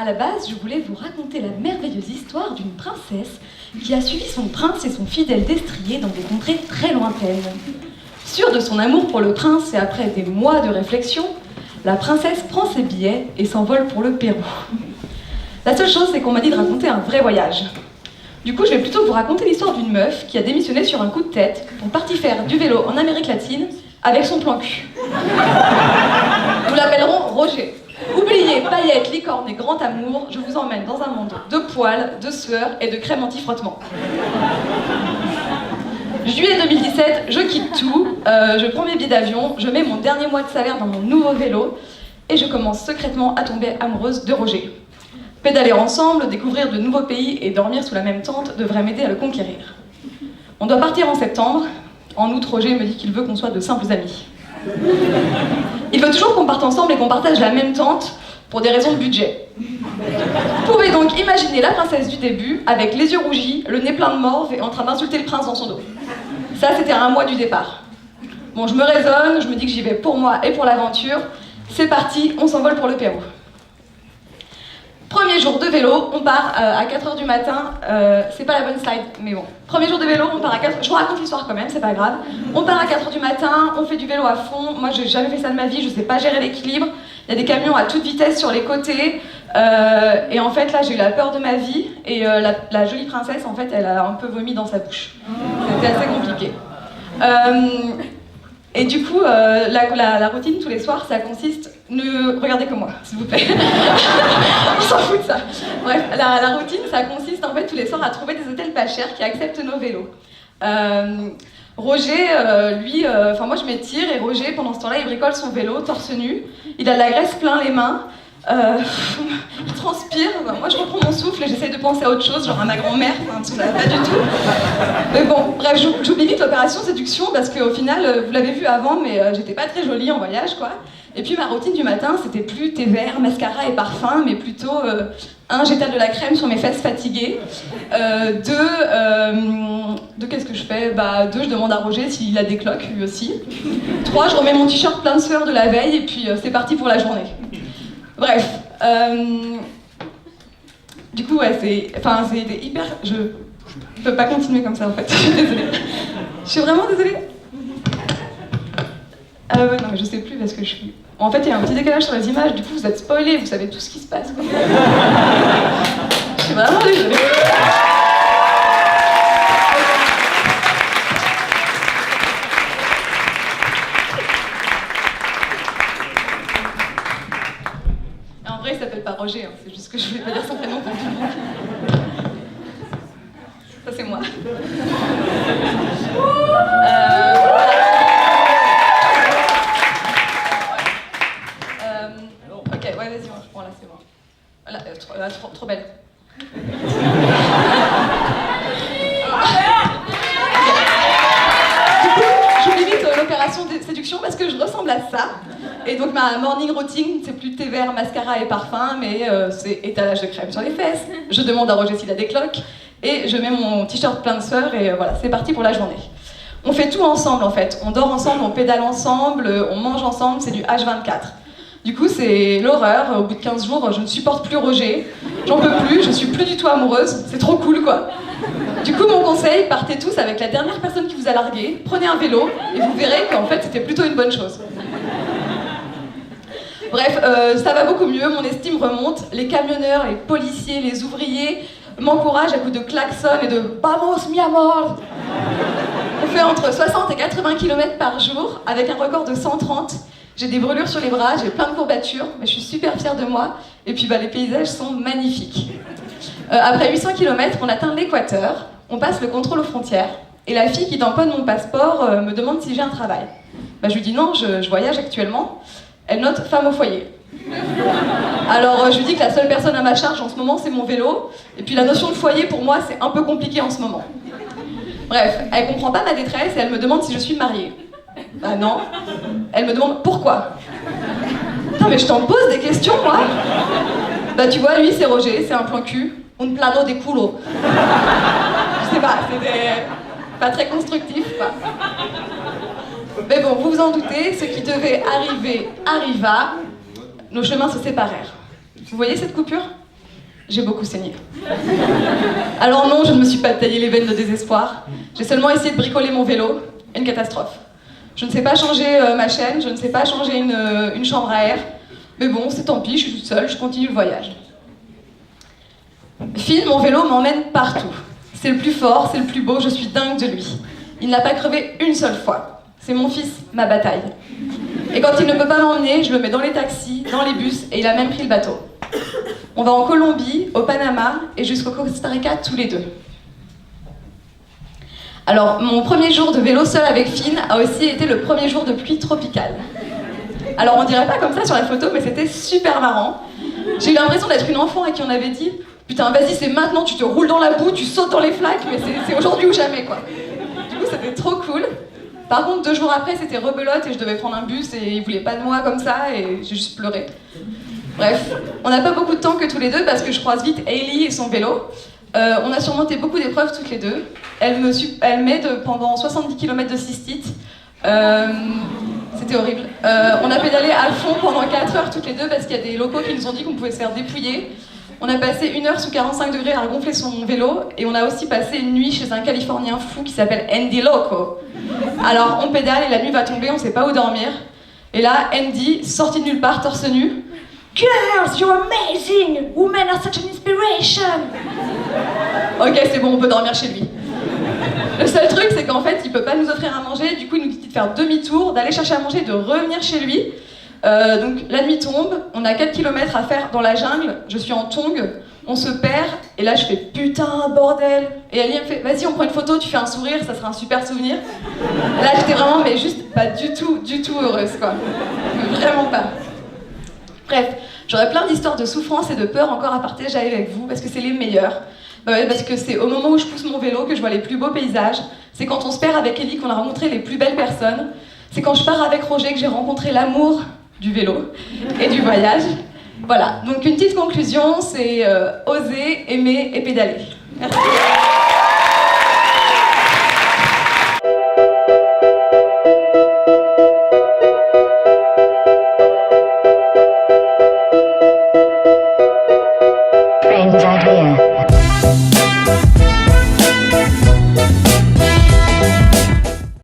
la base, je voulais vous raconter la merveilleuse histoire d'une princesse qui a suivi son prince et son fidèle destrier dans des contrées très lointaines. Sûre de son amour pour le prince et après des mois de réflexion, la princesse prend ses billets et s'envole pour le Pérou. La seule chose, c'est qu'on m'a dit de raconter un vrai voyage. Du coup, je vais plutôt vous raconter l'histoire d'une meuf qui a démissionné sur un coup de tête pour partir faire du vélo en Amérique latine avec son plan cul. Nous l'appellerons Roger. Oubliez paillettes, licornes et grand amour, je vous emmène dans un monde de poils, de sueur et de crème anti-frottement. Juillet 2017, je quitte tout, je prends mes billets d'avion, je mets mon dernier mois de salaire dans mon nouveau vélo et je commence secrètement à tomber amoureuse de Roger. Pédaler ensemble, découvrir de nouveaux pays et dormir sous la même tente devrait m'aider à le conquérir. On doit partir en septembre. En août, Roger me dit qu'il veut qu'on soit de simples amis. Il veut toujours qu'on parte ensemble et qu'on partage la même tente pour des raisons de budget. Vous pouvez donc imaginer la princesse du début avec les yeux rougis, le nez plein de morve et en train d'insulter le prince dans son dos. Ça, c'était à un mois du départ. Bon, je me raisonne, je me dis que j'y vais pour moi et pour l'aventure. C'est parti, on s'envole pour le Pérou. Premier jour de vélo, on part à 4h du matin, c'est pas la bonne slide, mais bon. Premier jour de vélo, on part à 4h, je vous raconte l'histoire quand même, c'est pas grave. On part à 4h du matin, on fait du vélo à fond, moi j'ai jamais fait ça de ma vie, je sais pas gérer l'équilibre. Il y a des camions à toute vitesse sur les côtés, et en fait là j'ai eu la peur de ma vie, et la jolie princesse en fait elle a un peu vomi dans sa bouche. C'était assez compliqué. Et du coup, la routine tous les soirs, ça consiste... Ne regardez que moi, s'il vous plaît. On s'en fout de ça. Bref, la routine, ça consiste en fait tous les soirs à trouver des hôtels pas chers qui acceptent nos vélos. Roger, lui, moi je m'étire et Roger, pendant ce temps-là, il bricole son vélo, torse nu. Il a de la graisse plein les mains. Il transpire, moi je reprends mon souffle et j'essaie de penser à autre chose, genre à ma grand-mère, parce que ça va pas du tout. Mais bon, bref, j'oublie vite l'opération séduction parce qu'au final, vous l'avez vu avant, mais j'étais pas très jolie en voyage, quoi. Et puis ma routine du matin, c'était plus thé vert, mascara et parfum, mais plutôt j'étale de la crème sur mes fesses fatiguées. Qu'est-ce que je fais ? Je demande à Roger s'il a des cloques, lui aussi. 3, je remets mon t-shirt plein de sueur de la veille et puis c'est parti pour la journée. Bref, du coup, ouais, c'est hyper... Je peux pas continuer comme ça, en fait, je suis désolée. Je suis vraiment désolée. Non, mais je sais plus parce que je suis... En fait, il y a un petit décalage sur les images, du coup, vous êtes spoilés, vous savez tout ce qui se passe, quoi. Je suis vraiment désolée. Il s'appelle pas Roger, hein, c'est juste que je voulais pas dire son prénom pour tout le monde. Ça c'est moi. Ok, ouais, vas-y, moi je prends là, c'est bon. Voilà, trop belle. J'oublie vite l'opération de séduction parce que je ressemble à ça. Et donc ma morning routine, c'est plus thé vert, mascara et parfum, mais c'est étalage de crème sur les fesses. Je demande à Roger s'il a des cloques, et je mets mon t-shirt plein de sueur, et voilà, c'est parti pour la journée. On fait tout ensemble en fait, on dort ensemble, on pédale ensemble, on mange ensemble, c'est du H24. Du coup c'est l'horreur, au bout de 15 jours, je ne supporte plus Roger, j'en peux plus, je suis plus du tout amoureuse, c'est trop cool quoi. Du coup mon conseil, partez tous avec la dernière personne qui vous a largué, prenez un vélo, et vous verrez qu'en fait c'était plutôt une bonne chose. Bref, ça va beaucoup mieux, mon estime remonte, les camionneurs, les policiers, les ouvriers m'encouragent à coups de klaxon et de « Vamos, mi amor !» On fait entre 60 et 80 km par jour, avec un record de 130. J'ai des brûlures sur les bras, j'ai plein de courbatures, mais je suis super fière de moi. Et puis les paysages sont magnifiques. Après 800 km, on atteint l'équateur, on passe le contrôle aux frontières, et la fille qui tamponne mon passeport me demande si j'ai un travail. Je lui dis non, je voyage actuellement. Elle note femme au foyer. Alors je lui dis que la seule personne à ma charge en ce moment c'est mon vélo, et puis la notion de foyer pour moi c'est un peu compliqué en ce moment. Bref, elle comprend pas ma détresse et elle me demande si je suis mariée. Bah non. Elle me demande pourquoi. Putain mais je t'en pose des questions moi. Bah tu vois lui c'est Roger, c'est un plan cul, un plano de culo. Je sais pas, c'était pas très constructif quoi. Mais bon, vous vous en doutez, ce qui devait arriver arriva, nos chemins se séparèrent. Vous voyez cette coupure ? j'ai beaucoup saigné. Alors non, je ne me suis pas taillé les veines de désespoir. J'ai seulement essayé de bricoler mon vélo. Une catastrophe. Je ne sais pas changer ma chaîne, je ne sais pas changer une chambre à air. Mais bon, c'est tant pis, je suis toute seule, je continue le voyage. Finn, mon vélo, m'emmène partout. C'est le plus fort, c'est le plus beau, je suis dingue de lui. Il n'a pas crevé une seule fois. C'est mon fils, ma bataille. Et quand il ne peut pas m'emmener, je le mets dans les taxis, dans les bus, et il a même pris le bateau. On va en Colombie, au Panama, et jusqu'au Costa Rica tous les deux. Alors, mon premier jour de vélo seul avec Finn a aussi été le premier jour de pluie tropicale. Alors, on dirait pas comme ça sur la photo, mais c'était super marrant. J'ai eu l'impression d'être une enfant à qui on avait dit « Putain, vas-y, c'est maintenant, tu te roules dans la boue, tu sautes dans les flaques, mais c'est aujourd'hui ou jamais, quoi. » Du coup, c'était trop cool. Par contre, 2 jours après, c'était rebelote et je devais prendre un bus et ils voulaient pas de moi comme ça et j'ai juste pleuré. Bref, on n'a pas beaucoup de temps que tous les deux parce que je croise vite Hailey et son vélo. On a surmonté beaucoup d'épreuves toutes les deux. Elle m'aide pendant 70 km de cystite. C'était horrible. On a pédalé à fond pendant 4 heures toutes les deux parce qu'il y a des locaux qui nous ont dit qu'on pouvait se faire dépouiller. On a passé 1 heure sous 45 degrés à gonfler son vélo et on a aussi passé une nuit chez un Californien fou qui s'appelle Andy Loco. Alors on pédale et la nuit va tomber, on sait pas où dormir. Et là, Andy, sorti de nulle part, torse nu. Girls, you're amazing! Women are such an inspiration! Ok, c'est bon, on peut dormir chez lui. Le seul truc, c'est qu'en fait, il peut pas nous offrir à manger, du coup, il nous dit de faire demi-tour, d'aller chercher à manger, de revenir chez lui. Donc, la nuit tombe, on a 4 km à faire dans la jungle, je suis en tongs, on se perd, et là, je fais putain, bordel! Et Ali, elle me fait, vas-y, on prend une photo, tu fais un sourire, ça sera un super souvenir. Là, j'étais vraiment, mais juste pas du tout heureuse, quoi. Vraiment pas. Bref, j'aurais plein d'histoires de souffrance et de peur encore à partager avec vous, parce que c'est les meilleures. Parce que c'est au moment où je pousse mon vélo que je vois les plus beaux paysages. C'est quand on se perd avec Ellie qu'on a rencontré les plus belles personnes. C'est quand je pars avec Roger que j'ai rencontré l'amour du vélo et du voyage. Voilà, donc une petite conclusion, c'est oser, aimer et pédaler. Merci.